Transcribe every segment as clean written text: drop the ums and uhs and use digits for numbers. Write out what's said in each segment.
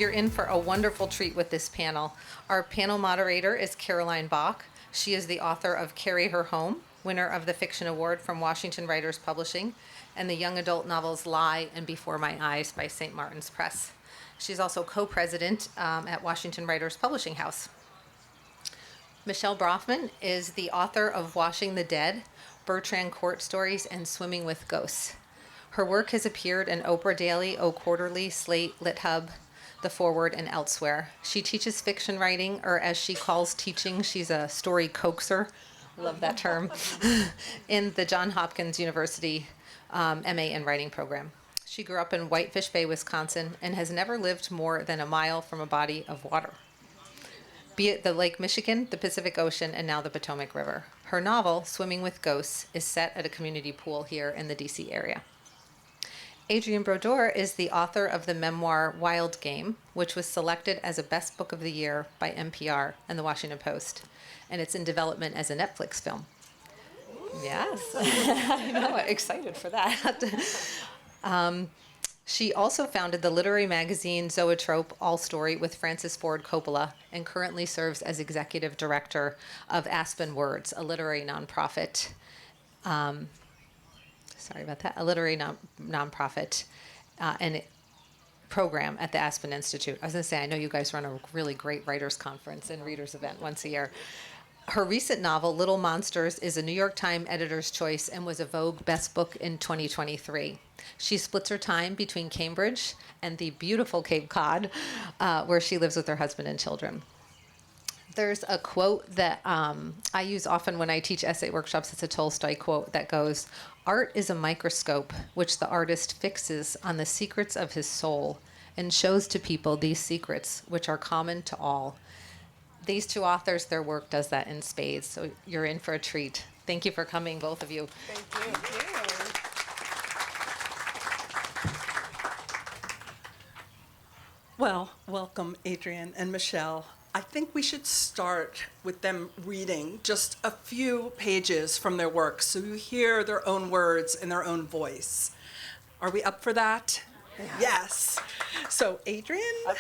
You're in for a wonderful treat with this panel. Our panel moderator is Caroline Bock. She is the author of Carry Her Home, winner of the Fiction Award from Washington Writers Publishing, and the young adult novels Lie and Before My Eyes by St. Martin's Press. She's also co-president at Washington Writers Publishing House. Michelle Brafman is the author of Washing the Dead, Bertrand Court Stories, and Swimming with Ghosts. Her work has appeared in Oprah Daily, O Quarterly, Slate, LitHub, The Forward, and elsewhere. She teaches fiction writing, or as she calls teaching, she's a story coaxer, love that term, in the Johns Hopkins University MA in Writing program. She grew up in Whitefish Bay, Wisconsin, and has never lived more than a mile from a body of water, be it the Lake Michigan, the Pacific Ocean, and now the Potomac River. Her novel, Swimming with Ghosts, is set at a community pool here in the DC area. Adrienne Brodeur is the author of the memoir Wild Game, which was selected as a Best Book of the Year by NPR and the Washington Post, and it's in development as a Netflix film. Yes, I know, excited for that. She also founded the literary magazine Zoetrope All Story with Francis Ford Coppola and currently serves as executive director of Aspen Words, a literary nonprofit. A literary nonprofit and program at the Aspen Institute. I was going to say, I know you guys run a really great writers conference and readers event once a year. Her recent novel, Little Monsters, is a New York Times Editor's Choice and was a Vogue Best Book in 2023. She splits her time between Cambridge and the beautiful Cape Cod, where she lives with her husband and children. There's a quote that I use often when I teach essay workshops. It's a Tolstoy quote that goes, "Art is a microscope which the artist fixes on the secrets of his soul and shows to people these secrets which are common to all." These two authors, their work does that in spades, so you're in for a treat. Thank you for coming, both of you. Thank you. Well, welcome, Adrienne and Michelle. I think we should start with them reading just a few pages from their work so you hear their own words in their own voice. Are we up for that? Yeah. Yes. So, Adrienne?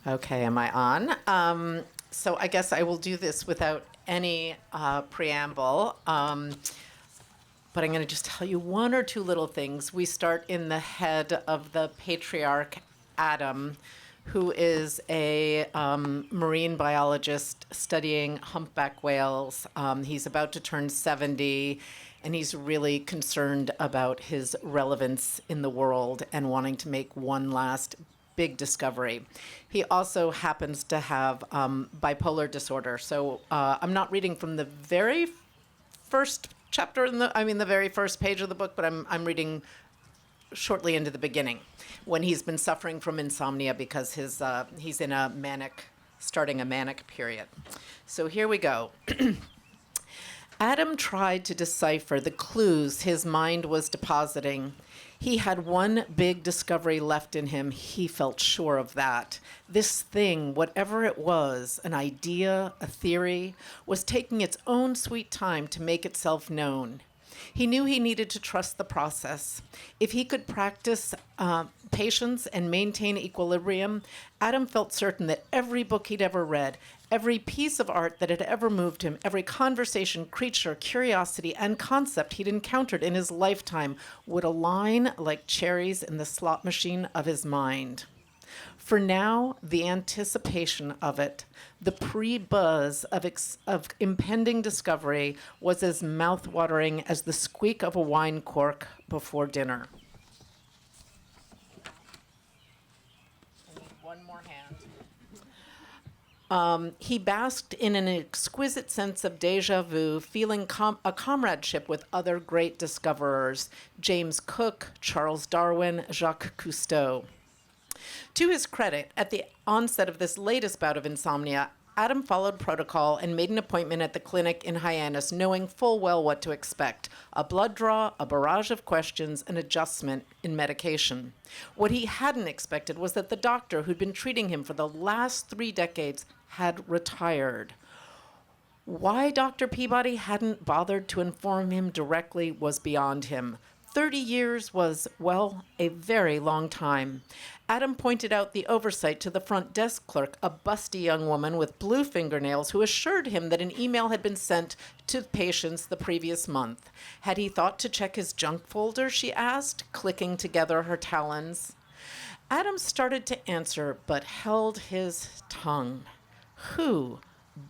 Okay, am I on? So I guess I will do this without any preamble, but I'm going to just tell you one or two little things. We start in the head of the patriarch, Adam, who is a marine biologist studying humpback whales. He's about to turn 70, and he's really concerned about his relevance in the world and wanting to make one last big discovery. He also happens to have bipolar disorder. So I'm not reading from the very first chapter, the very first page of the book, but I'm reading shortly into the beginning, when he's been suffering from insomnia because he's in starting a manic period. So here we go. Adam tried to decipher the clues his mind was depositing. He had one big discovery left in him. He felt sure of that. This thing, whatever it was, an idea, a theory, was taking its own sweet time to make itself known. He knew he needed to trust the process. If he could practice patience and maintain equilibrium, Adam felt certain that every book he'd ever read, every piece of art that had ever moved him, every conversation, creature, curiosity, and concept he'd encountered in his lifetime would align like cherries in the slot machine of his mind. For now, the anticipation of it, the pre-buzz of impending discovery, was as mouth-watering as the squeak of a wine cork before dinner. I need one more hand. He basked in an exquisite sense of déjà vu, feeling a comradeship with other great discoverers, James Cook, Charles Darwin, Jacques Cousteau. To his credit, at the onset of this latest bout of insomnia, Adam followed protocol and made an appointment at the clinic in Hyannis, knowing full well what to expect: a blood draw, a barrage of questions, an adjustment in medication. What he hadn't expected was that the doctor who'd been treating him for the last 3 decades had retired. Why Dr. Peabody hadn't bothered to inform him directly was beyond him. 30 years was, well, a very long time. Adam pointed out the oversight to the front desk clerk, a busty young woman with blue fingernails, who assured him that an email had been sent to patients the previous month. Had he thought to check his junk folder, she asked, clicking together her talons. Adam started to answer, but held his tongue. Who,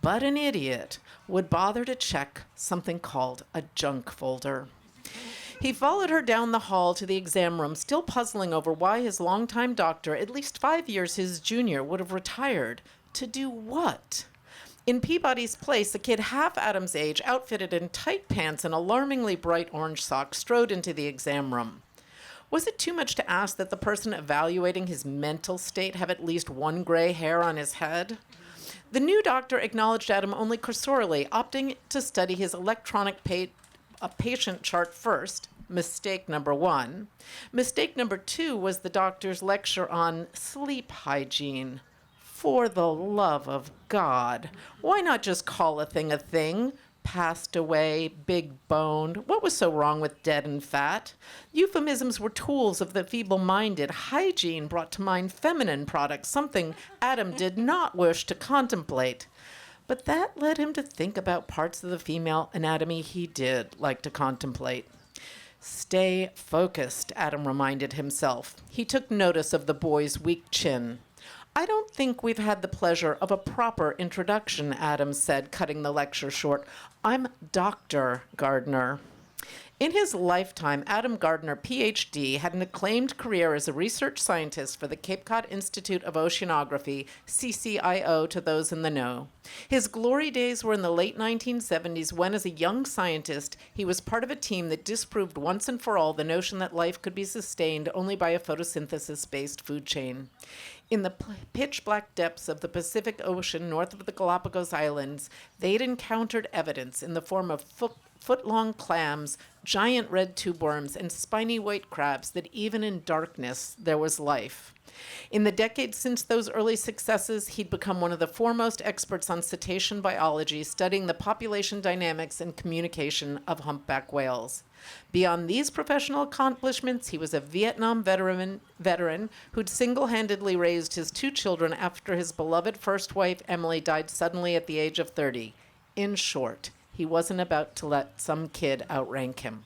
but an idiot, would bother to check something called a junk folder? He followed her down the hall to the exam room, still puzzling over why his longtime doctor, at least 5 years his junior, would have retired. To do what? In Peabody's place, a kid half Adam's age, outfitted in tight pants and alarmingly bright orange socks, strode into the exam room. Was it too much to ask that the person evaluating his mental state have at least one gray hair on his head? The new doctor acknowledged Adam only cursorily, opting to study his electronic patient chart first. Mistake number 1. Mistake number 2 was the doctor's lecture on sleep hygiene. For the love of God, why not just call a thing a thing? Passed away, big boned. What was so wrong with dead and fat? Euphemisms were tools of the feeble-minded. Hygiene brought to mind feminine products, something Adam did not wish to contemplate. But that led him to think about parts of the female anatomy he did like to contemplate. Stay focused, Adam reminded himself. He took notice of the boy's weak chin. I don't think we've had the pleasure of a proper introduction, Adam said, cutting the lecture short. I'm Dr. Gardner. In his lifetime, Adam Gardner, Ph.D., had an acclaimed career as a research scientist for the Cape Cod Institute of Oceanography, CCIO to those in the know. His glory days were in the late 1970s when, as a young scientist, he was part of a team that disproved once and for all the notion that life could be sustained only by a photosynthesis-based food chain. In the pitch-black depths of the Pacific Ocean north of the Galapagos Islands, they'd encountered evidence in the form of foot-long clams, giant red tube worms, and spiny white crabs that even in darkness there was life. In the decades since those early successes, he'd become one of the foremost experts on cetacean biology, studying the population dynamics and communication of humpback whales. Beyond these professional accomplishments, he was a Vietnam veteran who'd single-handedly raised his 2 children after his beloved first wife, Emily, died suddenly at the age of 30. In short, he wasn't about to let some kid outrank him.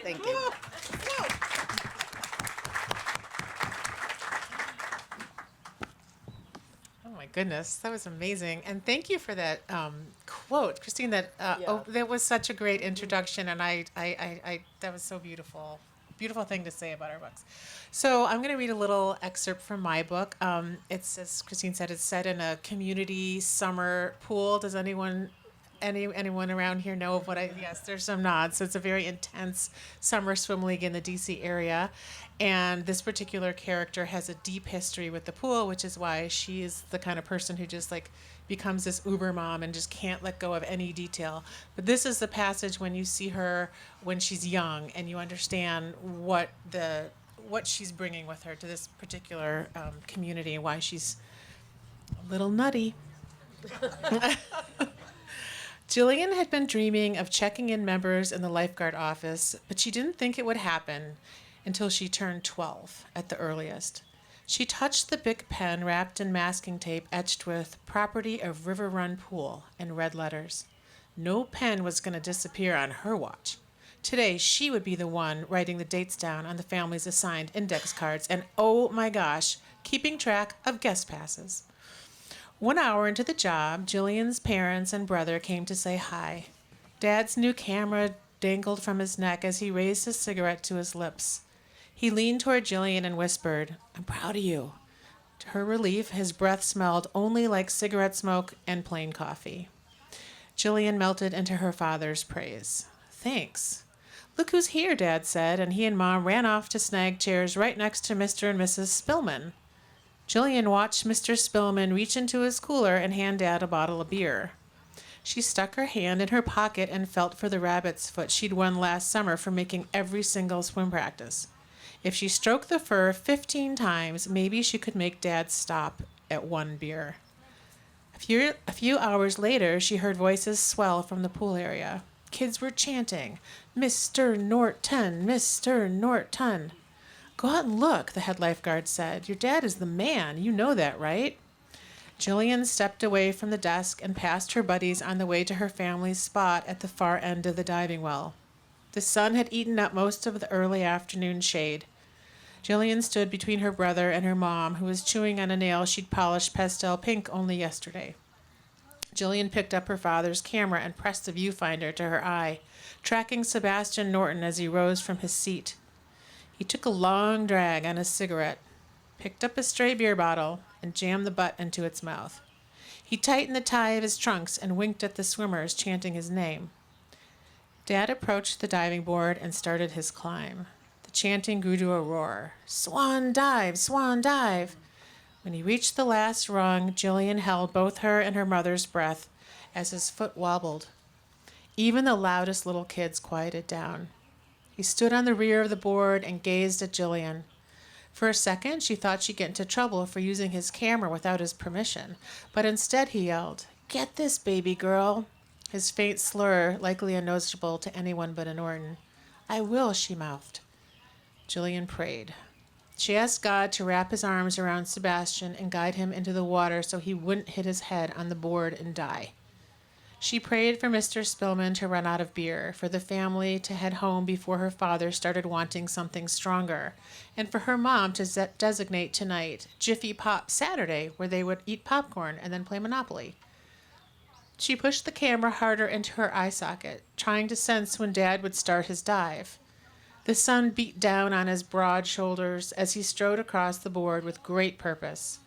Thank you. Oh my goodness, that was amazing, and thank you for that quote, Christine. That that was such a great introduction, and I that was so beautiful. Beautiful thing to say about our books. So I'm going to read a little excerpt from my book. It's, as Christine said, it's set in a community summer pool. Does anyone around here know of what yes, there's some nods. So it's a very intense summer swim league in the DC area. And this particular character has a deep history with the pool, which is why she is the kind of person who just like becomes this uber mom and just can't let go of any detail. But this is the passage when you see her when she's young and you understand what she's bringing with her to this particular community and why she's a little nutty. Jillian had been dreaming of checking in members in the lifeguard office, but she didn't think it would happen until she turned 12 at the earliest. She touched the Bic pen wrapped in masking tape etched with "Property of River Run Pool" in red letters. No pen was going to disappear on her watch. Today, she would be the one writing the dates down on the family's assigned index cards and, oh my gosh, keeping track of guest passes. 1 hour into the job, Jillian's parents and brother came to say hi. Dad's new camera dangled from his neck as he raised his cigarette to his lips. He leaned toward Jillian and whispered, "I'm proud of you." To her relief, his breath smelled only like cigarette smoke and plain coffee. Jillian melted into her father's praise. "Thanks. Look who's here," Dad said, and he and Mom ran off to snag chairs right next to Mr. and Mrs. Spillman. Jillian watched Mr. Spillman reach into his cooler and hand Dad a bottle of beer. She stuck her hand in her pocket and felt for the rabbit's foot she'd won last summer for making every single swim practice. If she stroked the fur 15 times, maybe she could make Dad stop at 1 beer. A few hours later, she heard voices swell from the pool area. Kids were chanting, "Mr. Norton, Mr. Norton." "Go out and look," the head lifeguard said. "Your dad is the man. You know that, right?" Jillian stepped away from the desk and passed her buddies on the way to her family's spot at the far end of the diving well. The sun had eaten up most of the early afternoon shade. Jillian stood between her brother and her mom, who was chewing on a nail she'd polished pastel pink only yesterday. Jillian picked up her father's camera and pressed the viewfinder to her eye, tracking Sebastian Norton as he rose from his seat. He took a long drag on his cigarette, picked up a stray beer bottle, and jammed the butt into its mouth. He tightened the tie of his trunks and winked at the swimmers, chanting his name. Dad approached the diving board and started his climb. The chanting grew to a roar. "Swan dive! Swan dive!" When he reached the last rung, Jillian held both her and her mother's breath as his foot wobbled. Even the loudest little kids quieted down. He stood on the rear of the board and gazed at Jillian. For a second, she thought she'd get into trouble for using his camera without his permission, but instead he yelled, "Get this, baby girl!" His faint slur likely unnoticeable to anyone but a Norton. "I will," she mouthed. Jillian prayed. She asked God to wrap his arms around Sebastian and guide him into the water so he wouldn't hit his head on the board and die. She prayed for Mr. Spillman to run out of beer, for the family to head home before her father started wanting something stronger, and for her mom to designate tonight Jiffy Pop Saturday, where they would eat popcorn and then play Monopoly. She pushed the camera harder into her eye socket, trying to sense when Dad would start his dive. The sun beat down on his broad shoulders as he strode across the board with great purpose.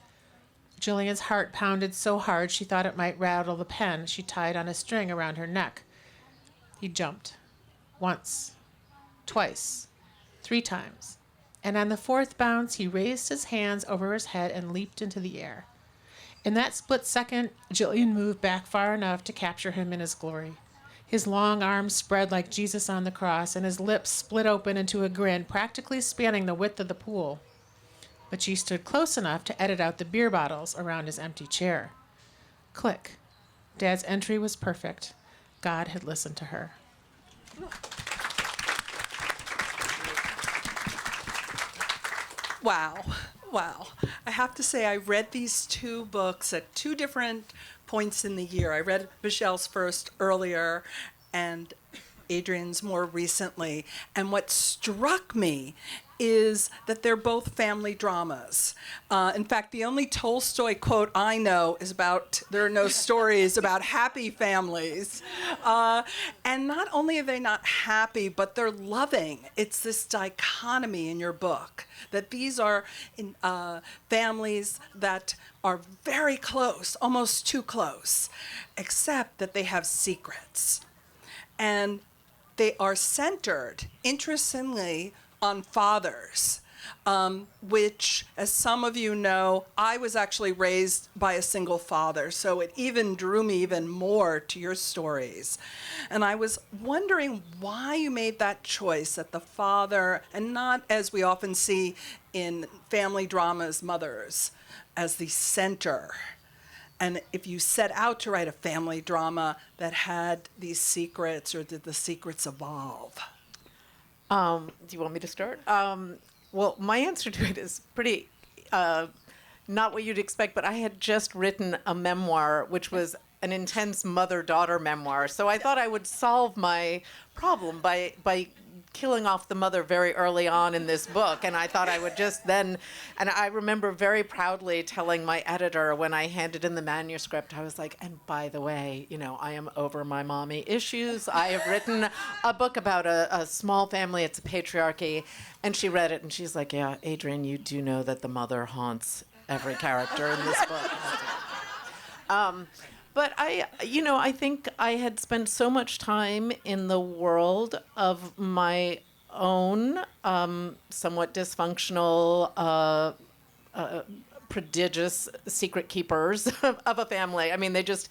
Jillian's heart pounded so hard she thought it might rattle the pen she tied on a string around her neck. He jumped. Once. Twice. 3 times. And on the 4th bounce, he raised his hands over his head and leaped into the air. In that split second, Jillian moved back far enough to capture him in his glory. His long arms spread like Jesus on the cross, and his lips split open into a grin practically spanning the width of the pool. But she stood close enough to edit out the beer bottles around his empty chair. Click. Dad's entry was perfect. God had listened to her. Wow. Wow. I have to say, I read these 2 books at 2 different points in the year. I read Michelle's first earlier and Adrienne's more recently. And what struck me is that they're both family dramas. In fact, the only Tolstoy quote I know is about, there are no stories about happy families. And not only are they not happy, but they're loving. It's this dichotomy in your book, that these are families that are very close, almost too close, except that they have secrets. And they are centered, interestingly, on fathers, which, as some of you know, I was actually raised by a single father, so it even drew me even more to your stories. And I was wondering why you made that choice, that the father, and not as we often see in family dramas, mothers, as the center. And if you set out to write a family drama that had these secrets, or did the secrets evolve? Do you want me to start? Well, my answer to it is pretty not what you'd expect, but I had just written a memoir, which was an intense mother-daughter memoir. So I thought I would solve my problem by killing off the mother very early on in this book. And I thought I would just then, and I remember very proudly telling my editor when I handed in the manuscript, I was like, and by the way, you know, I am over my mommy issues. I have written a book about a small family. It's a patriarchy. And she read it and she's like, yeah, Adrienne, you do know that the mother haunts every character in this book. But I think I had spent so much time in the world of my own somewhat dysfunctional, prodigious secret keepers of a family. I mean, they just,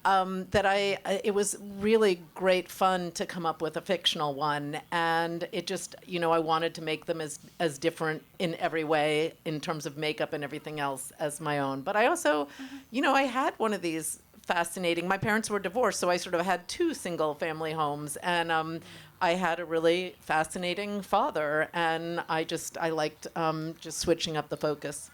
it was really great fun to come up with a fictional one. And it just, I wanted to make them as different in every way in terms of makeup and everything else as my own. But I also, I had one of these fascinating. My parents were divorced, so I sort of had two single family homes, and I had a really fascinating father, and I liked just switching up the focus.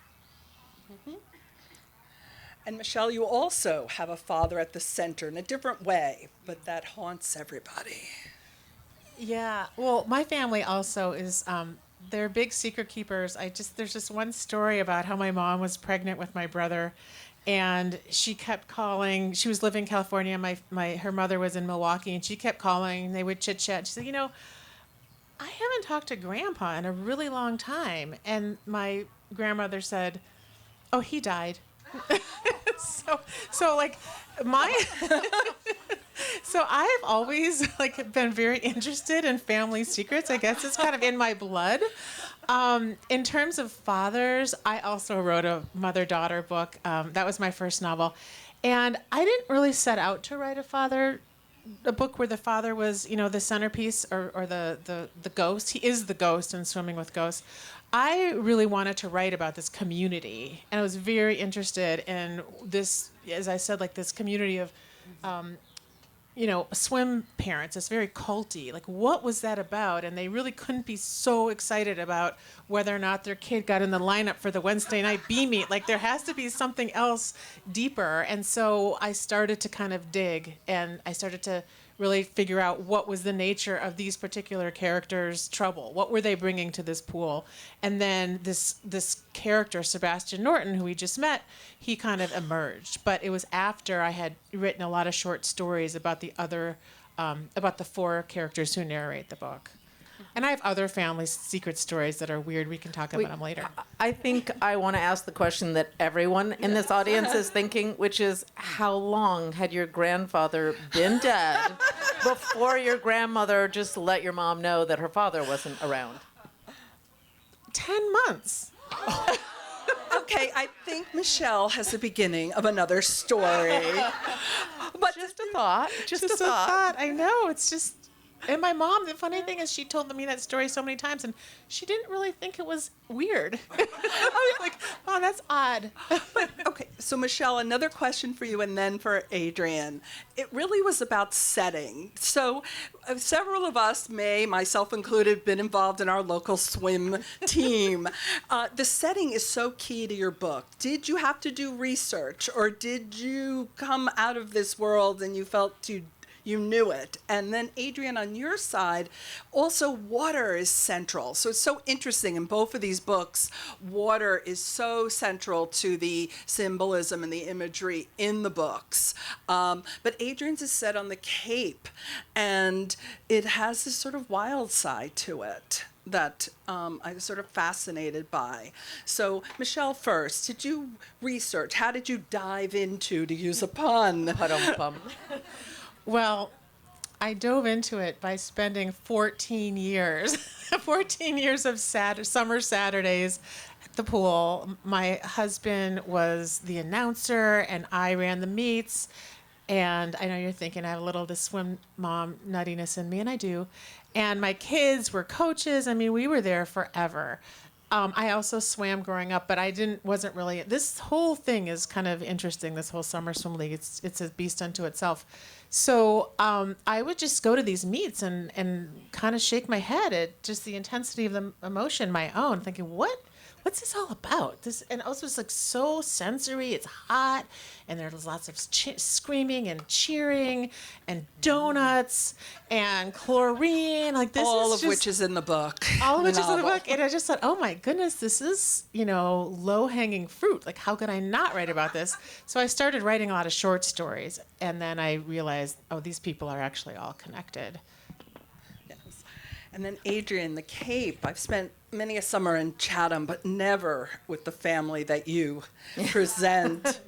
And Michelle, you also have a father at the center in a different way, but that haunts everybody. Yeah. Well, my family also is, they're big secret keepers. There's just one story about how my mom was pregnant with my brother, and she kept calling. She was living in California. Her mother was in Milwaukee, and she kept calling. They would chit chat. She said, I haven't talked to Grandpa in a really long time. And my grandmother said, oh, he died. so like my so I've always like been very interested in family secrets. I guess it's kind of in my blood. In terms of fathers, I also wrote a mother-daughter book. That was my first novel, and I didn't really set out to write a book where the father was, the centerpiece or the ghost. He is the ghost in Swimming with Ghosts. I really wanted to write about this community, and I was very interested in this, as I said, like this community of, swim parents. It's very culty. Like, what was that about? And they really couldn't be so excited about whether or not their kid got in the lineup for the Wednesday night B meet. Like, there has to be something else deeper. And so I started to kind of dig, and I started to really figure out what was the nature of these particular characters' trouble. What were they bringing to this pool? And then this character, Sebastian Norton, who we just met, he kind of emerged. But it was after I had written a lot of short stories about the four characters who narrate the book. And I have other family secret stories that are weird. We can talk about them later. I think I want to ask the question that everyone in this audience is thinking, which is, how long had your grandfather been dead before your grandmother just let your mom know that her father wasn't around? 10 months. Okay, I think Michelle has the beginning of another story. But Just a thought. Just a Just a thought. thought. I know. It's just. And my mom, the funny thing is, she told me that story so many times, and she didn't really think it was weird. I was like, oh, that's odd. okay, so Michelle, another question for you and then for Adrienne. It really was about setting. So several of us myself included, been involved in our local swim team. The setting is so key to your book. Did you have to do research, or did you come out of this world and you felt you knew it? And then Adrienne, on your side, also water is central. So it's so interesting in both of these books. Water is so central to the symbolism and the imagery in the books. But Adrienne's is set on the Cape, and it has this sort of wild side to it that I was sort of fascinated by. So Michelle, first, did you research? How did you dive into, to use a pun? Well, I dove into it by spending 14 years, 14 years of summer Saturdays at the pool. My husband was the announcer, and I ran the meets. And I know you're thinking I have a little of the swim mom nuttiness in me, and I do. And my kids were coaches. I mean, we were there forever. I also swam growing up, but wasn't really. This whole thing is kind of interesting. This whole summer swim league, it's a beast unto itself. So I would just go to these meets and kind of shake my head at just the intensity of the emotion, my own, thinking, what's this all about? And also it's like so sensory. It's hot, and there's lots of screaming and cheering and donuts and chlorine. Like this all is of just, which is in the book. all of which is in the book. And I just thought, oh my goodness, this is low hanging fruit. Like, how could I not write about this? So I started writing a lot of short stories, and then I realized, oh, these people are actually all connected. Yes. And then Adrienne, the Cape. I've spent many a summer in Chatham, but never with the family that you present.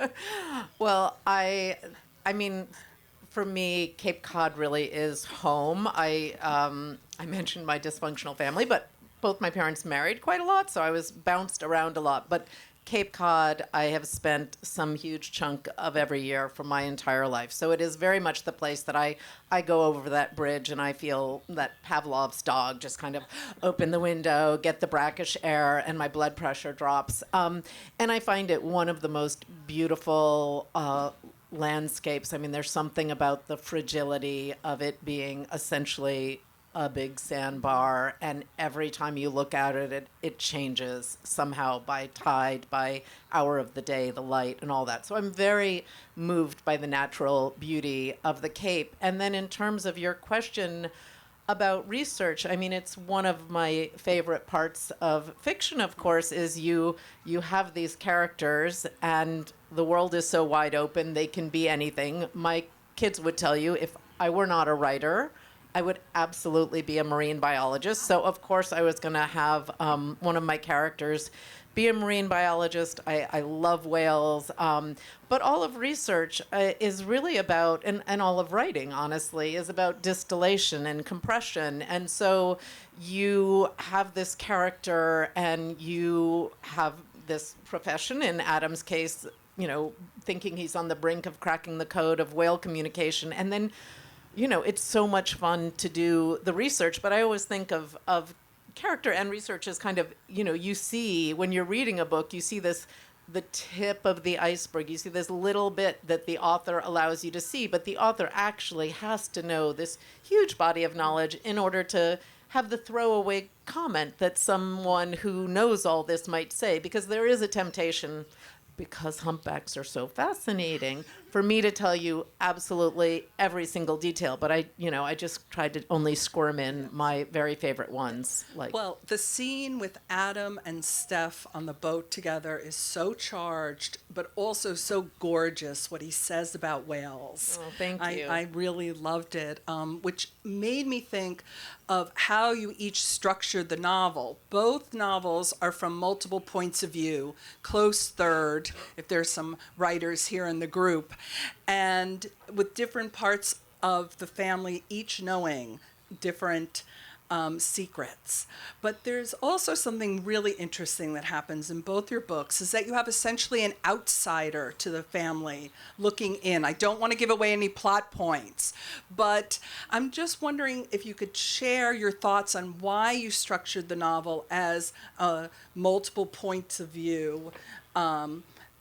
Well, I mean, for me, Cape Cod really is home. I mentioned my dysfunctional family, but both my parents married quite a lot, so I was bounced around a lot. But Cape Cod, I have spent some huge chunk of every year for my entire life. So it is very much the place that I go over that bridge and I feel that Pavlov's dog just kind of open the window, get the brackish air, and my blood pressure drops. And I find it one of the most beautiful landscapes. I mean, there's something about the fragility of it being essentially a big sandbar, and every time you look at it, it changes somehow by tide, by hour of the day, the light, and all that. So I'm very moved by the natural beauty of the Cape. And then in terms of your question about research, I mean, it's one of my favorite parts of fiction, of course, is you have these characters and the world is so wide open, they can be anything. My kids would tell you, if I were not a writer, I would absolutely be a marine biologist. So of course I was going to have one of my characters be a marine biologist. I love whales. But all of research is really about, and all of writing, honestly, is about distillation and compression. And so you have this character and you have this profession, in Adam's case, thinking he's on the brink of cracking the code of whale communication. And then, it's so much fun to do the research. But I always think of character and research as kind of, you see, when you're reading a book, you see the tip of the iceberg. You see this little bit that the author allows you to see, but the author actually has to know this huge body of knowledge in order to have the throwaway comment that someone who knows all this might say, because there is a temptation, because humpbacks are so fascinating, for me to tell you absolutely every single detail. But I just tried to only squirm in my very favorite ones. Well, the scene with Adam and Steph on the boat together is so charged, but also so gorgeous, what he says about whales. Oh, thank you. I really loved it, which made me think of how you each structured the novel. Both novels are from multiple points of view, close third, if there's some writers here in the group, and with different parts of the family, each knowing different secrets. But there's also something really interesting that happens in both your books, is that you have essentially an outsider to the family looking in. I don't want to give away any plot points, but I'm just wondering if you could share your thoughts on why you structured the novel as multiple points of view,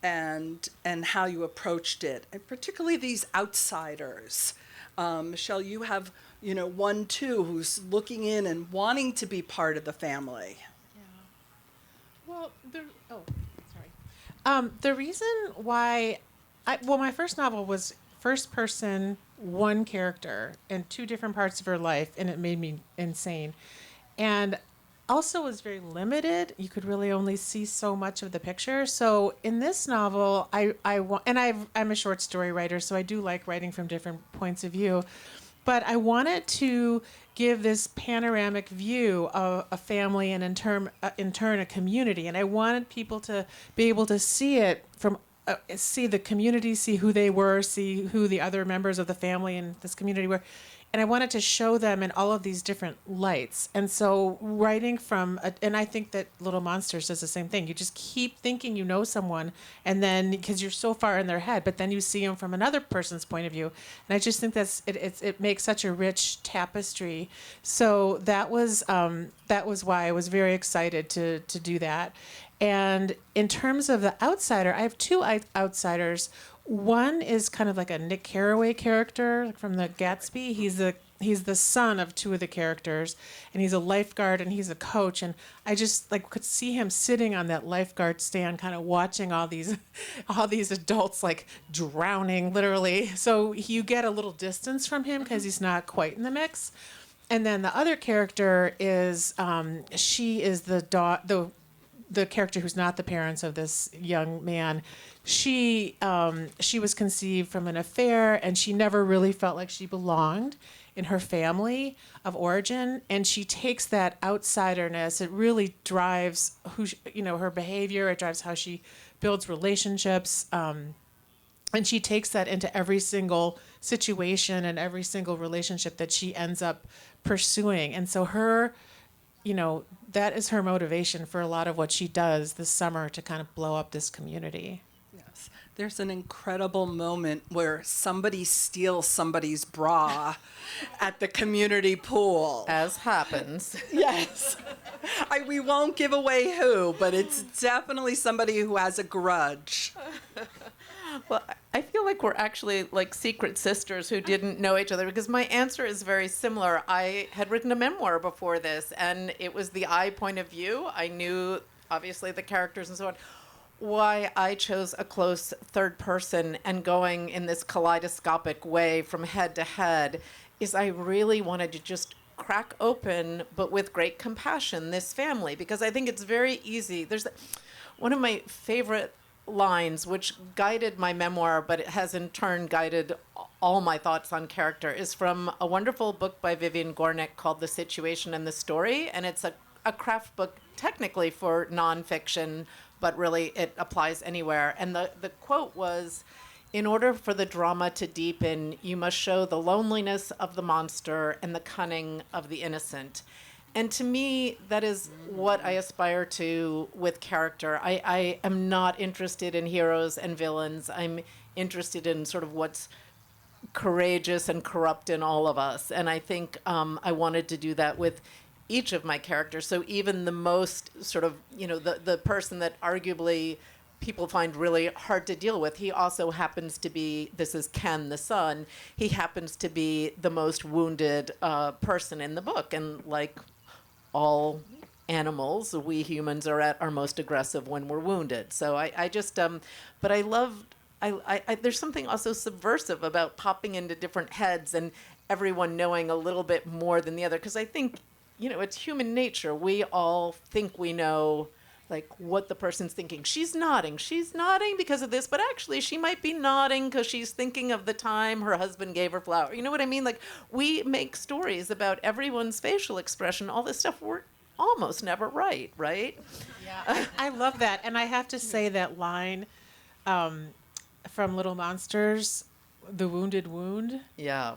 and how you approached it, and particularly these outsiders. Michelle, you have one too who's looking in and wanting to be part of the family. Yeah. Well, the reason why, my first novel was first person, one character, and two different parts of her life, and it made me insane. And also was very limited. You could really only see so much of the picture. So in this novel, I'm a short story writer, so I do like writing from different points of view. But I wanted to give this panoramic view of a family and in turn a community. And I wanted people to be able to see it from see the community, see who they were, see who the other members of the family in this community were. And I wanted to show them in all of these different lights. And so writing from, and I think that Little Monsters does the same thing. You just keep thinking you know someone, and then, because you're so far in their head, but then you see them from another person's point of view. And I just think it makes such a rich tapestry. So that was why I was very excited to do that. And in terms of the outsider, I have two outsiders. One is kind of like a Nick Carraway character from the Gatsby. He's the son of two of the characters, and he's a lifeguard and he's a coach. And I just could see him sitting on that lifeguard stand, kind of watching all these adults drowning, literally. So you get a little distance from him because he's not quite in the mix. And then the other character is she is the character who's not the parents of this young man. She was conceived from an affair, and she never really felt like she belonged in her family of origin. And she takes that outsiderness. It really drives her behavior. It drives how she builds relationships. And she takes that into every single situation and every single relationship that she ends up pursuing. And so that is her motivation for a lot of what she does this summer to kind of blow up this community. Yes. There's an incredible moment where somebody steals somebody's bra at the community pool. As happens. Yes. We won't give away who, but it's definitely somebody who has a grudge. Well, I feel like we're actually like secret sisters who didn't know each other, because my answer is very similar. I had written a memoir before this, and it was the I point of view. I knew, obviously, the characters and so on. Why I chose a close third person and going in this kaleidoscopic way from head to head is I really wanted to just crack open, but with great compassion, this family, because I think it's very easy. There's one of my favorite lines, which guided my memoir, but it has in turn guided all my thoughts on character, is from a wonderful book by Vivian Gornick called The Situation and the Story. And it's a craft book technically for nonfiction, but really it applies anywhere. And the quote was, "In order for the drama to deepen, you must show the loneliness of the monster and the cunning of the innocent." And to me, that is what I aspire to with character. I am not interested in heroes and villains. I'm interested in sort of what's courageous and corrupt in all of us. And I think I wanted to do that with each of my characters. So even the most sort of, the person that arguably people find really hard to deal with, he also happens to be, this is Ken, the son, he happens to be the most wounded person in the book. And like all animals, we humans are at our most aggressive when we're wounded. So I just, but I love, there's something also subversive about popping into different heads and everyone knowing a little bit more than the other. Because I think, it's human nature. We all think we know, like, what the person's thinking. She's nodding because of this, but actually she might be nodding because she's thinking of the time her husband gave her flower. You know what I mean? Like, we make stories about everyone's facial expression, all this stuff. We're almost never right? Yeah, I love that. And I have to say that line from Little Monsters, "The Wounded Wound." Yeah.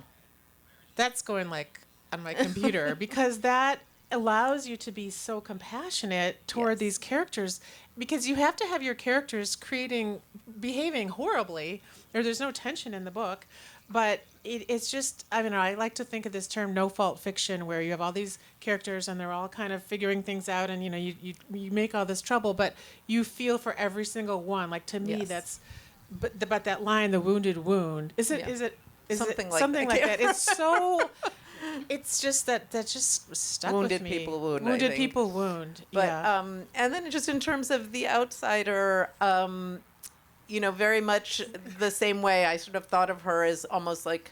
That's going like on my computer because that allows you to be so compassionate toward these characters, because you have to have your characters behaving horribly, or there's no tension in the book. But it's just, I don't know, I like to think of this term no fault fiction, where you have all these characters and they're all kind of figuring things out, and you make all this trouble, but you feel for every single one. Like, to me, that's, but that line, "the wounded wound," is it something like that? It's so. It's just that just stuck Wounded with me. people wound. Wounded people wound. But yeah. And then just in terms of the outsider, very much the same way. I sort of thought of her as almost like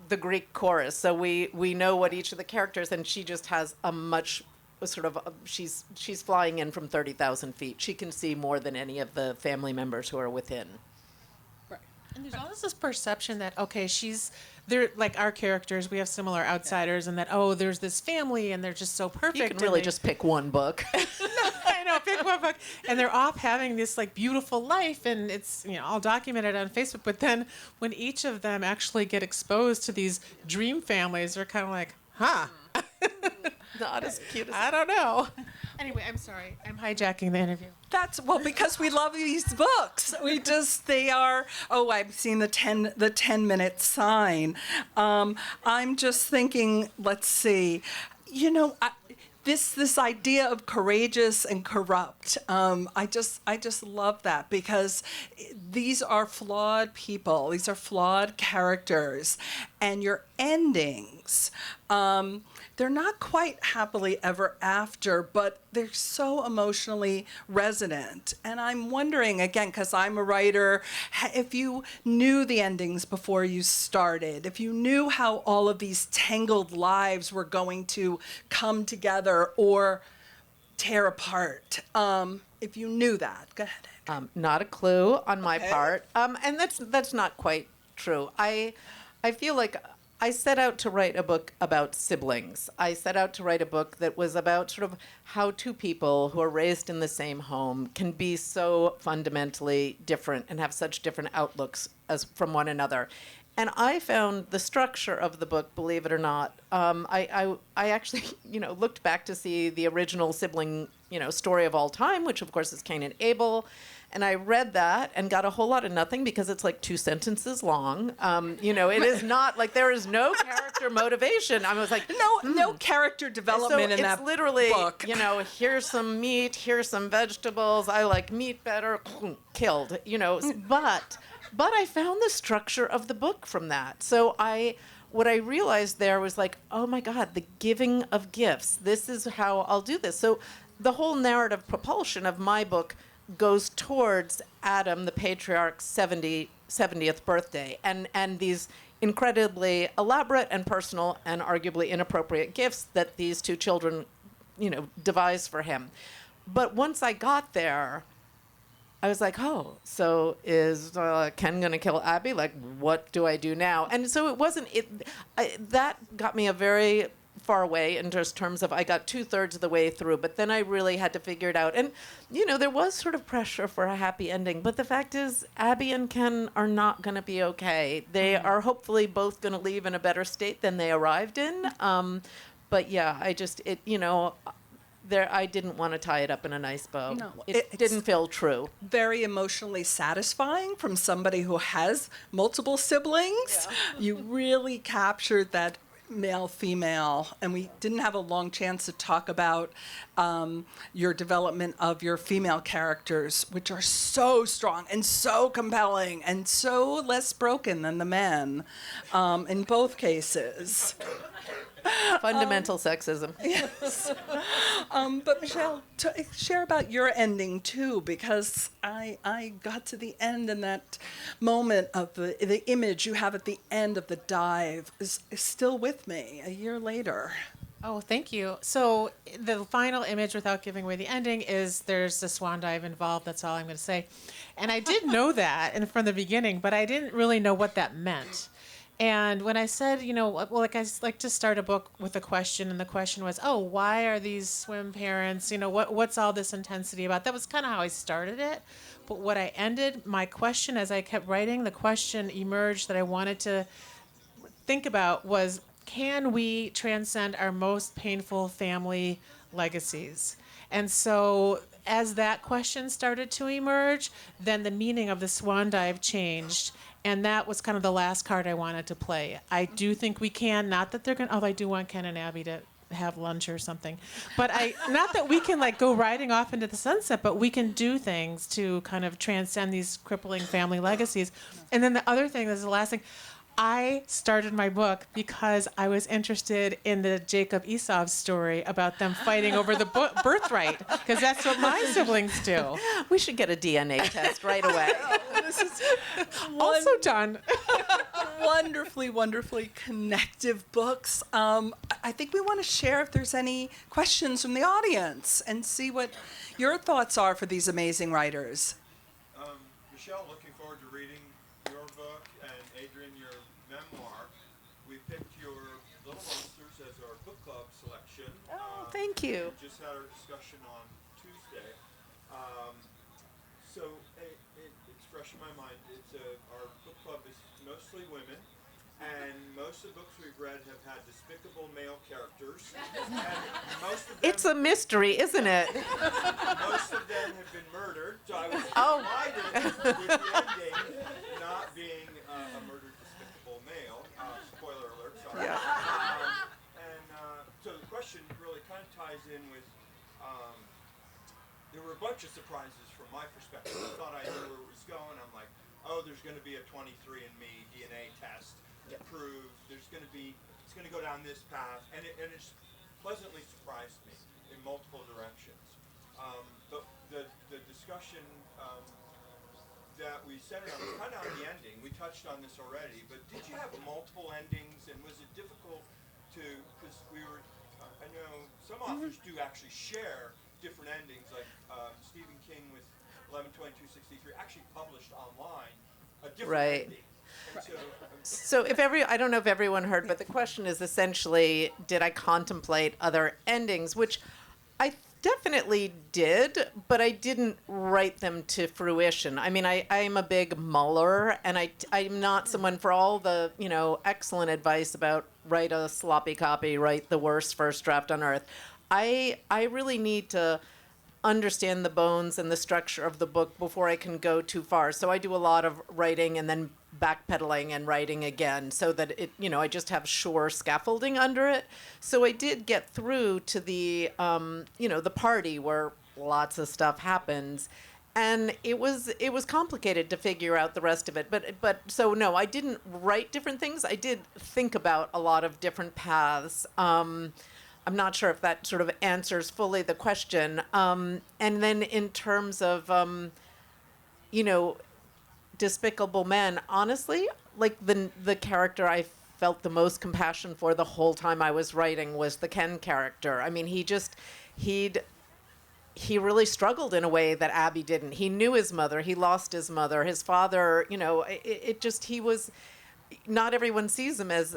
the Greek chorus. So we know what each of the characters, and she just has a much sort of she's flying in from 30,000 feet. She can see more than any of the family members who are within. And there's always this perception that, okay, they're like our characters, we have similar outsiders, and that, there's this family and they're just so perfect. You can really just pick one book. I know, pick one book. And they're off having this like beautiful life, and it's, all documented on Facebook. But then when each of them actually get exposed to these dream families, they're kind of like, Not as cute as I don't know. Anyway, I'm sorry. I'm hijacking the interview. That's, well, because we love these books. They are, I've seen the 10-minute sign. I'm just thinking, let's see, this idea of courageous and corrupt, I just love that, because these are flawed people. These are flawed characters. And your endings, they're not quite happily ever after, but they're so emotionally resonant. And I'm wondering, again, because I'm a writer, if you knew the endings before you started, if you knew how all of these tangled lives were going to come together or tear apart, if you knew that. Go ahead. Not a clue on my part. And that's not quite true. I feel like I set out to write a book about siblings. I set out to write a book that was about sort of how two people who are raised in the same home can be so fundamentally different and have such different outlooks as from one another. And I found the structure of the book, believe it or not, I actually, looked back to see the original sibling, story of all time, which of course is Cain and Abel. And I read that and got a whole lot of nothing, because it's like 2 sentences long. It is not like there is no character motivation. I was like, no character development in that book. It's literally, here's some meat, here's some vegetables. I like meat better, killed. But But I found the structure of the book from that. So what I realized there was like, oh my God, the giving of gifts. This is how I'll do this. So the whole narrative propulsion of my book goes towards Adam, the patriarch's 70th birthday, and these incredibly elaborate and personal and arguably inappropriate gifts that these two children, devise for him. But once I got there, I was like, oh, so is Ken going to kill Abby? Like, what do I do now? And so that got me a very far away in just terms of I got 2/3 of the way through, but then I really had to figure it out. And, there was sort of pressure for a happy ending. But the fact is, Abby and Ken are not going to be okay. They are hopefully both going to leave in a better state than they arrived in. But yeah, I didn't want to tie it up in a nice bow. No, it didn't feel true. Very emotionally satisfying from somebody who has multiple siblings. Yeah. You really captured that male-female, and we didn't have a long chance to talk about your development of your female characters, which are so strong and so compelling and so less broken than the men in both cases. Fundamental sexism. Yes. But Michelle, share about your ending too, because I got to the end, and that moment of the image you have at the end of the dive is still with me a year later. Oh, thank you. So the final image, without giving away the ending, is there's a swan dive involved. That's all I'm going to say. And I did know that from the beginning, but I didn't really know what that meant. And when I said, I like to start a book with a question, and the question was, oh, why are these swim parents, what's all this intensity about? That was kind of how I started it. But what I ended, my question, as I kept writing, the question emerged that I wanted to think about was, can we transcend our most painful family legacies? And so as that question started to emerge, then the meaning of the swan dive changed. And that was kind of the last card I wanted to play. I do think we can, not that they're going to, although I do want Ken and Abby to have lunch or something. But not that we can go riding off into the sunset, but we can do things to kind of transcend these crippling family legacies. And then the other thing, this is the last thing, I started my book because I was interested in the Jacob Esau story about them fighting over the birthright, because that's what my siblings do. We should get a DNA test right away. This is also done. Wonderfully, wonderfully connective books. I think we want to share if there's any questions from the audience and see what your thoughts are for these amazing writers. Michelle, looking forward to reading your book, and Adrienne, your memoir. We picked your Little Monsters as our book club selection. Oh, thank you. We just had our discussion on Tuesday. So it's fresh in my mind. Our book club is mostly women, and most of the books we've read have had despicable male characters. And most of them, It's a mystery, isn't it? most of them have been murdered. So I was Oh. delighted with the ending not being a murdered despicable male. Spoiler alert, sorry. Yeah. So the question really kind of ties in with, there were a bunch of surprises from my perspective. I thought I knew where it was going. I'm like, oh, there's going to be a 23andMe DNA test to prove it's going to go down this path. And it's pleasantly surprised me in multiple directions. But the discussion that we centered on was kind of on the ending. We touched on this already, but did you have multiple endings, and was it difficult because I know some authors do actually share different endings, like Stephen King with 11/22/63 actually published online a different ending. And So I don't know if everyone heard, but the question is essentially, did I contemplate other endings, which I definitely did, but I didn't write them to fruition. I mean, I'm a big muller, and I'm not someone, for all the, excellent advice about write a sloppy copy, write the worst first draft on earth. I really need to understand the bones and the structure of the book before I can go too far. So I do a lot of writing and then backpedaling and writing again, so that I just have sure scaffolding under it. So I did get through to the, the party where lots of stuff happens. and it was complicated to figure out the rest of it. But so no, I didn't write different things. I did think about a lot of different paths. I'm not sure if that sort of answers fully the question. And then in terms of you know, Despicable Men, honestly, like the character I felt the most compassion for the whole time I was writing was the Ken character. I mean, he really struggled in a way that Abby didn't. He knew his mother. He lost his mother. His father, you know, it just, he was, not everyone sees him as,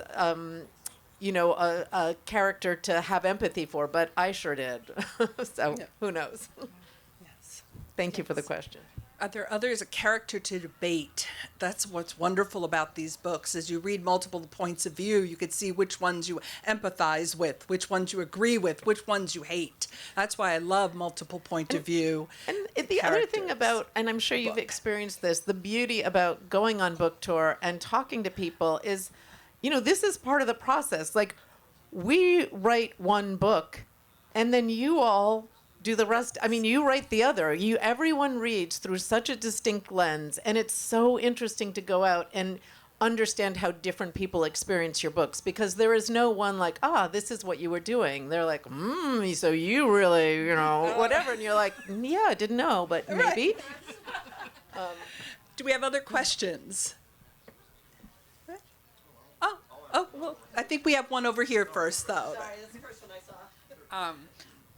you know, a character to have empathy for, but I sure did. So Yeah. who knows? Yes. Thank you for the question. Are there others, a character to debate? That's what's wonderful about these books. As you read multiple points of view, you could see which ones you empathize with, which ones you agree with, which ones you hate. That's why I love multiple point of view. And the other thing characters. about, and I'm sure you've book. experienced this, the beauty about going on book tour and talking to people is, you know, this is part of the process. Like, we write one book, and then you all do the rest. I mean, you write the other. Everyone reads through such a distinct lens, and it's so interesting to go out and understand how different people experience your books, because there is no one like, this is what you were doing. They're like, so you really, you know, whatever. And you're like, yeah, I didn't know, but maybe. Do we have other questions? Oh, well, I think we have one over here first, though. Sorry, that's the first one I saw.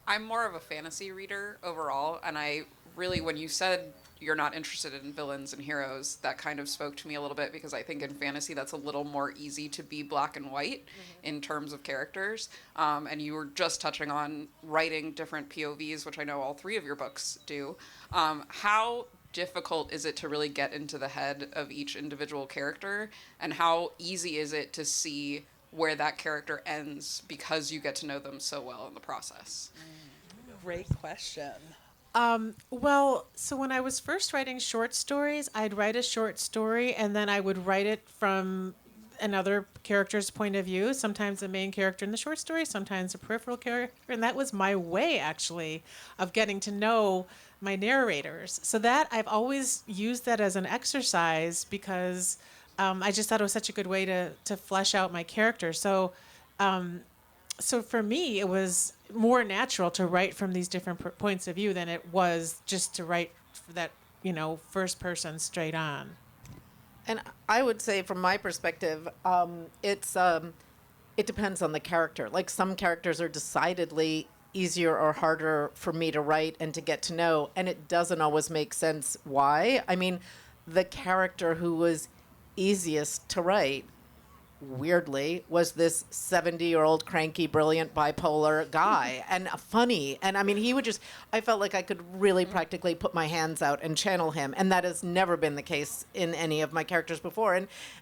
I'm more of a fantasy reader overall, and I really, when you said you're not interested in villains and heroes, that kind of spoke to me a little bit, because I think in fantasy that's a little more easy to be black and white in terms of characters. And you were just touching on writing different POVs, which I know all three of your books do. How difficult is it to really get into the head of each individual character, and how easy is it to see where that character ends because you get to know them so well in the process? Great question. Well, so when I was first writing short stories, I'd write a short story and then I would write it from another character's point of view, sometimes the main character in the short story, sometimes a peripheral character. And that was my way, actually, of getting to know my narrators. So that I've always used that as an exercise, because I just thought it was such a good way to flesh out my character. So for me, it was more natural to write from these different points of view than it was just to write for that, you know, first person straight on. And I would say, from my perspective, it depends on the character. Like, some characters are decidedly easier or harder for me to write and to get to know, and it doesn't always make sense why. I mean, the character who was easiest to write, weirdly, was this 70-year-old cranky, brilliant, bipolar guy, and funny. And I mean, he would just, I felt like I could really practically put my hands out and channel him. And that has never been the case in any of my characters before.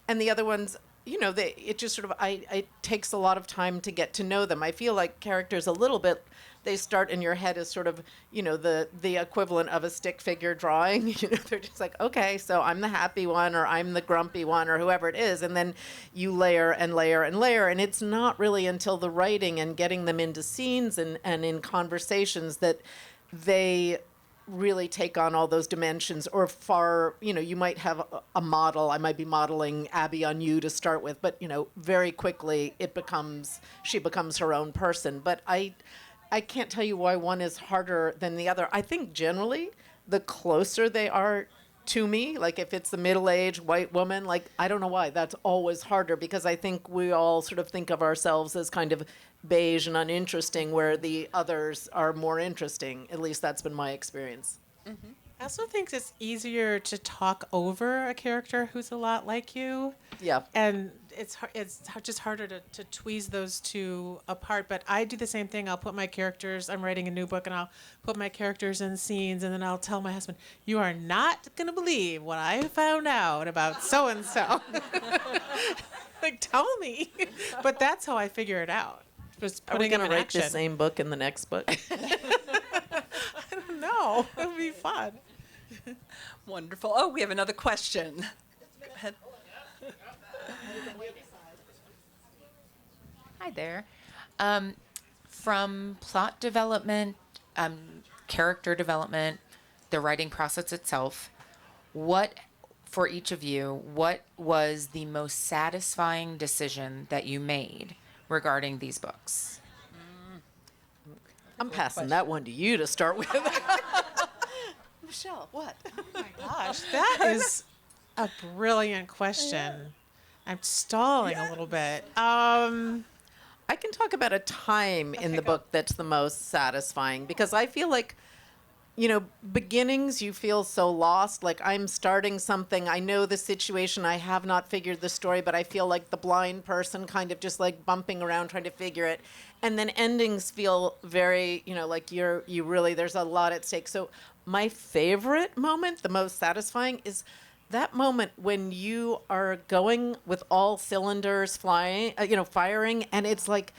And the other ones, you know, it just sort of, it takes a lot of time to get to know them. I feel like characters a little bit, they start in your head as sort of, you know, the equivalent of a stick figure drawing. You know, they're just like, okay, so I'm the happy one, or I'm the grumpy one, or whoever it is. And then you layer and layer and layer. And it's not really until the writing and getting them into scenes and in conversations that they really take on all those dimensions. Or far, you know, you might have a model. I might be modeling Abby on you to start with, but, you know, very quickly she becomes her own person. But I can't tell you why one is harder than the other. I think generally the closer they are to me, like if it's the middle-aged white woman, like, I don't know why, that's always harder, because I think we all sort of think of ourselves as kind of beige and uninteresting, where the others are more interesting. At least that's been my experience. I also think it's easier to talk over a character who's a lot like you. Yeah. And it's just harder to tweeze those two apart. But I do the same thing. I'll put my characters, I'm writing a new book, and I'll put my characters in scenes, and then I'll tell my husband, you are not going to believe what I found out about so-and-so. Like, tell me. But that's how I figure it out. Just Are we putting going them to in write action. the same book in the next book? No, it would be fun. Wonderful. Oh, we have another question. Go ahead. Hi there. From plot development, character development, the writing process itself, what, for each of you, what was the most satisfying decision that you made regarding these books? I'm passing that one to you to start with. Michelle, what? Gosh, that is a brilliant question. I'm stalling a little bit. I can talk about a time in the book that's the most satisfying, because I feel like, beginnings, you feel so lost. Like, I'm starting something. I know the situation. I have not figured the story, but I feel like the blind person kind of just like bumping around trying to figure it. And then endings feel very, like you really, there's a lot at stake. So my favorite moment, the most satisfying, is that moment when you are going with all cylinders flying, firing, and it's like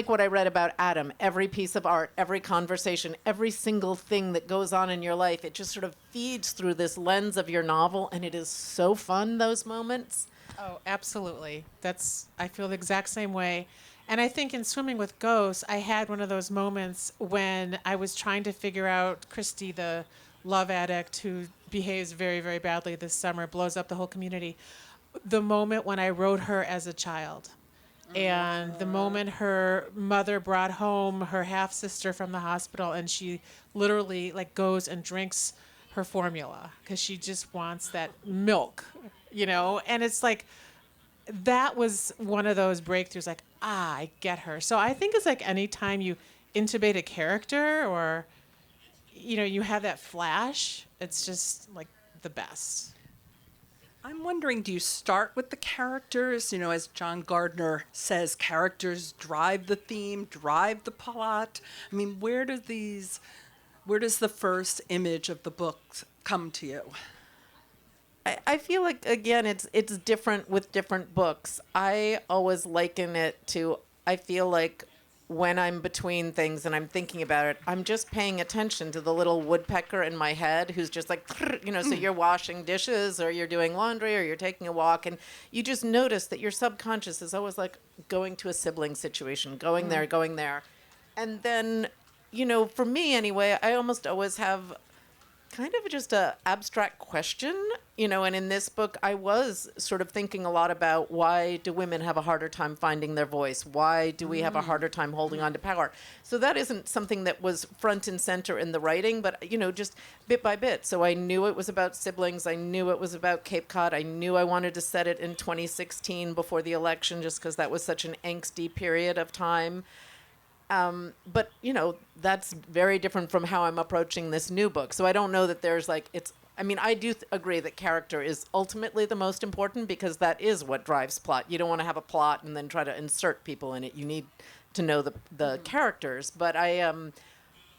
what I read about Adam. Every piece of art, every conversation, every single thing that goes on in your life, it just sort of feeds through this lens of your novel, and it is so fun, those moments. Oh, absolutely. I feel the exact same way. And I think in Swimming with Ghosts, I had one of those moments when I was trying to figure out Christy, the love addict who behaves very, very badly this summer, blows up the whole community. The moment when I wrote her as a child, and the moment her mother brought home her half sister from the hospital, and she literally goes and drinks her formula because she just wants that milk, and it's like, that was one of those breakthroughs, I get her. So I think it's like anytime you intubate a character, or you have that flash, it's just like the best. I'm wondering, do you start with the characters? As John Gardner says, characters drive the theme, drive the plot. I mean, where does the first image of the book come to you? I feel like, again, it's different with different books. I always liken it to, I feel like when I'm between things and I'm thinking about it, I'm just paying attention to the little woodpecker in my head who's just like, so you're washing dishes or you're doing laundry or you're taking a walk, and you just notice that your subconscious is always like going to a sibling situation, going there. And then, for me anyway, I almost always have kind of just a abstract question, and in this book I was sort of thinking a lot about, why do women have a harder time finding their voice? Why do we have a harder time holding on to power? So that isn't something that was front and center in the writing, but, just bit by bit. So I knew it was about siblings. I knew it was about Cape Cod. I knew I wanted to set it in 2016 before the election, just because that was such an angsty period of time. But, that's very different from how I'm approaching this new book. So I don't know that there's I do agree that character is ultimately the most important, because that is what drives plot. You don't want to have a plot and then try to insert people in it. You need to know the characters. But I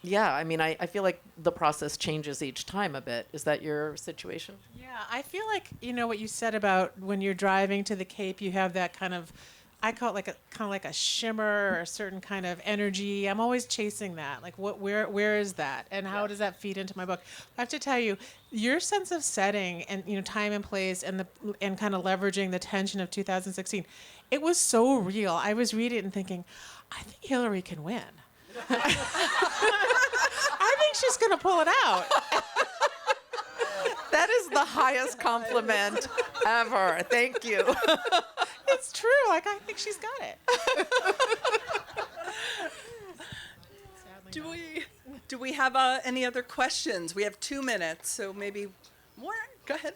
feel like the process changes each time a bit. Is that your situation? Yeah, I feel like, what you said about when you're driving to the Cape, you have that kind of, I call it like a shimmer or a certain kind of energy. I'm always chasing that. Like, where is that, and how does that feed into my book? I have to tell you, your sense of setting and time and place and kind of leveraging the tension of 2016, it was so real. I was reading it and thinking, I think Hillary can win. I think she's gonna pull it out. That is the highest compliment ever. Thank you. It's true. I think she's got it. Do we have any other questions? We have 2 minutes, so maybe more. Go ahead.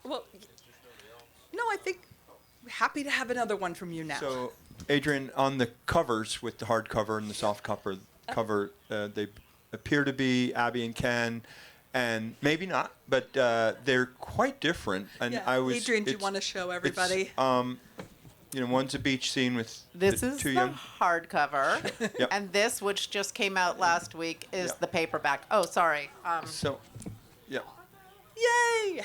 Well, no, I think we're happy to have another one from you now. So, Adrienne, on the covers with the hardcover and the soft cover, they appear to be Abby and Ken. And maybe not, but they're quite different. And Adrienne, do you want to show everybody? One's a beach scene with this is two the young. hardcover, Yep. and this, which just came out last week, is the paperback. Oh, sorry. Yeah. Yay!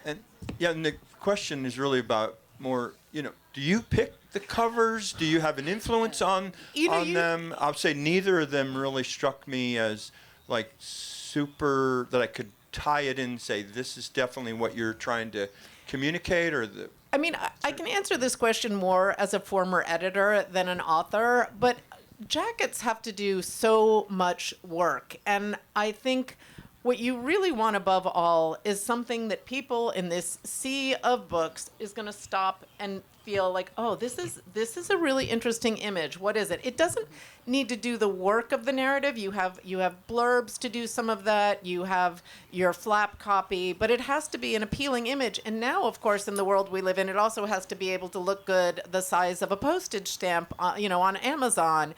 And the question is really about more. Do you pick the covers? Do you have an influence on them? I'll say neither of them really struck me as super that I could tie it in and say this is definitely what you're trying to communicate, or the. I can answer this question more as a former editor than an author, but jackets have to do so much work, and I think what you really want above all is something that people in this sea of books is going to stop and feel like, oh, this is a really interesting image. What is it? It doesn't need to do the work of the narrative. You have blurbs to do some of that. You have your flap copy, but it has to be an appealing image. And now, of course, in the world we live in, it also has to be able to look good the size of a postage stamp, on Amazon.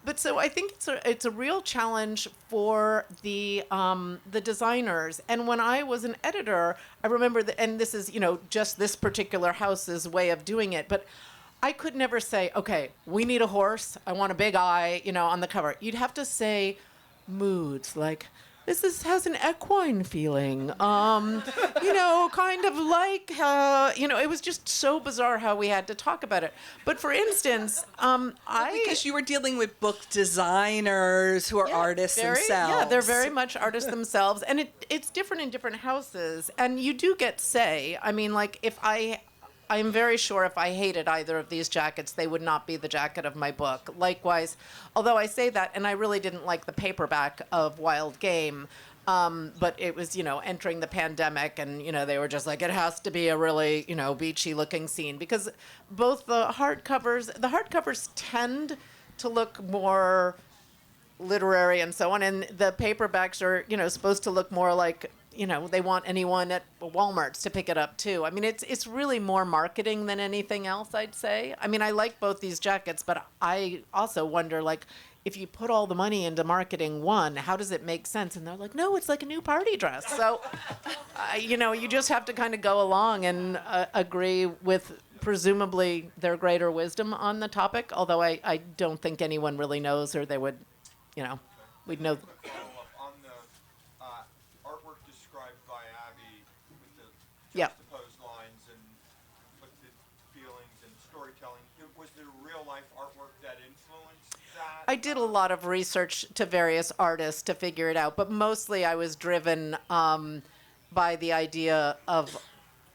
But so I think it's a real challenge for the designers. And when I was an editor, I remember that, and this is just this particular house's way of doing it. But I could never say, okay, we need a horse. I want a big eye, on the cover. You'd have to say moods like, has an equine feeling, kind of like, it was just so bizarre how we had to talk about it. But for instance, because you were dealing with book designers who are artists themselves. Yeah, they're very much artists themselves, and it's different in different houses, and you do get say. I mean, like I'm very sure if I hated either of these jackets, they would not be the jacket of my book. Likewise, although I say that, and I really didn't like the paperback of Wild Game, but it was, entering the pandemic, and, they were just like, it has to be a really, beachy looking scene, because both the hardcovers tend to look more literary and so on, and the paperbacks are, supposed to look more like, they want anyone at Walmart's to pick it up too. I mean, it's really more marketing than anything else, I'd say. I mean, I like both these jackets, but I also wonder, like, if you put all the money into marketing one, how does it make sense? And they're like, no, it's like a new party dress. So, you just have to kind of go along and agree with presumably their greater wisdom on the topic, although I don't think anyone really knows, or they would, we'd know. Yeah. Juxtaposed lines and inflicted feelings and storytelling. Was there real life artwork that influenced that? I did a lot of research to various artists to figure it out, but mostly I was driven by the idea of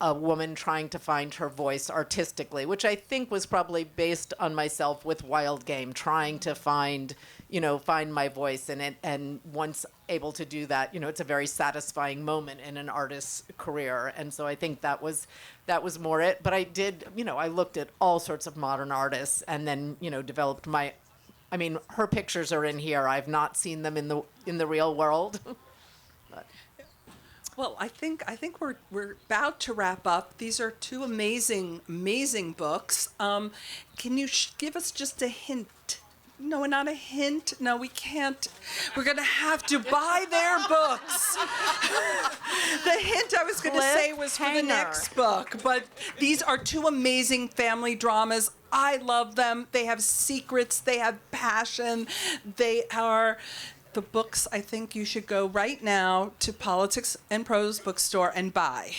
a woman trying to find her voice artistically, which I think was probably based on myself with Wild Game, trying to find my voice in it. And once able to do that, it's a very satisfying moment in an artist's career. And so I think that was more it. But I did, I looked at all sorts of modern artists, and then, developed her pictures are in here. I've not seen them in the real world. Well, I think we're about to wrap up. These are two amazing books. Can you give us just a hint? No, not a hint. No, we can't. We're going to have to buy their books. The hint I was going to say was for the next book, but these are two amazing family dramas. I love them. They have secrets. They have passion. They are the books I think you should go right now to Politics and Prose bookstore and buy.